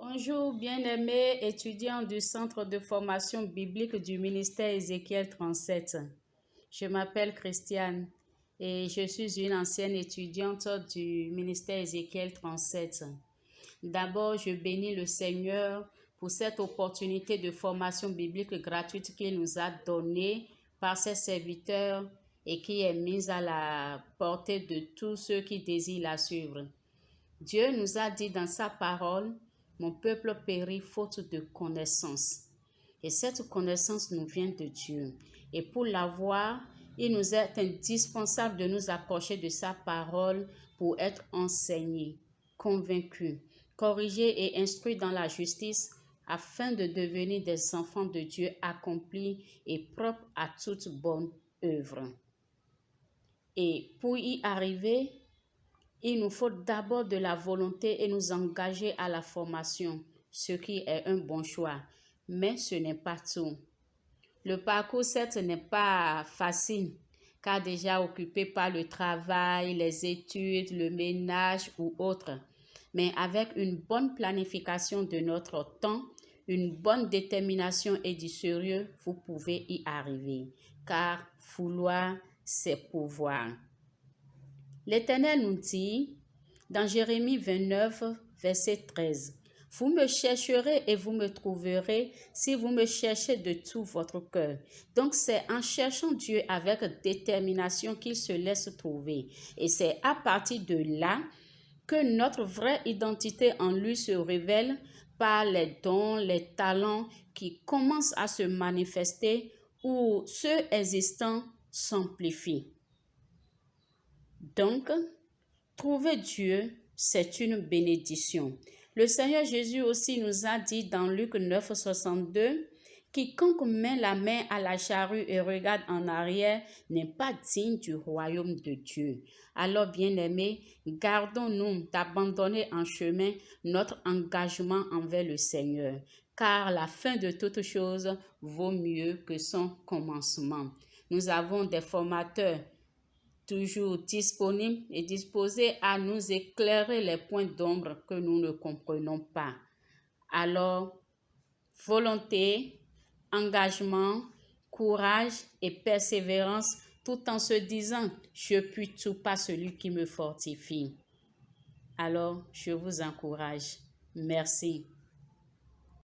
Bonjour, bien-aimés étudiants du Centre de formation biblique du ministère Ézéchiel 37. Je m'appelle Christiane et je suis une ancienne étudiante du ministère Ézéchiel 37. D'abord, je bénis le Seigneur pour cette opportunité de formation biblique gratuite qu'il nous a donnée par ses serviteurs et qui est mise à la portée de tous ceux qui désirent la suivre. Dieu nous a dit dans sa parole, « Mon peuple périt faute de connaissance ». Et cette connaissance nous vient de Dieu. Et pour l'avoir, il nous est indispensable de nous approcher de sa parole pour être enseignés, convaincus, corrigés et instruits dans la justice afin de devenir des enfants de Dieu accomplis et propres à toute bonne œuvre. Et pour y arriver, il nous faut d'abord de la volonté et nous engager à la formation, ce qui est un bon choix. Mais ce n'est pas tout. Le parcours, certes, n'est pas facile, car déjà occupé par le travail, les études, le ménage ou autre. Mais avec une bonne planification de notre temps, une bonne détermination et du sérieux, vous pouvez y arriver, car vouloir, c'est pouvoir. L'Éternel nous dit, dans Jérémie 29, verset 13, « Vous me chercherez et vous me trouverez si vous me cherchez de tout votre cœur. » Donc, c'est en cherchant Dieu avec détermination qu'il se laisse trouver. Et c'est à partir de là que notre vraie identité en lui se révèle par les dons, les talents qui commencent à se manifester ou ceux existants s'amplifient. Donc, trouver Dieu, c'est une bénédiction. Le Seigneur Jésus aussi nous a dit dans Luc 9, 62, « Quiconque met la main à la charrue et regarde en arrière n'est pas digne du royaume de Dieu. » Alors, bien-aimés, gardons-nous d'abandonner en chemin notre engagement envers le Seigneur, car la fin de toute chose vaut mieux que son commencement. Nous avons des formateurs toujours disponibles et disposés à nous éclairer les points d'ombre que nous ne comprenons pas. Alors, volonté, engagement, courage et persévérance, tout en se disant « Je puis tout par celui qui me fortifie ». Alors, je vous encourage. Merci.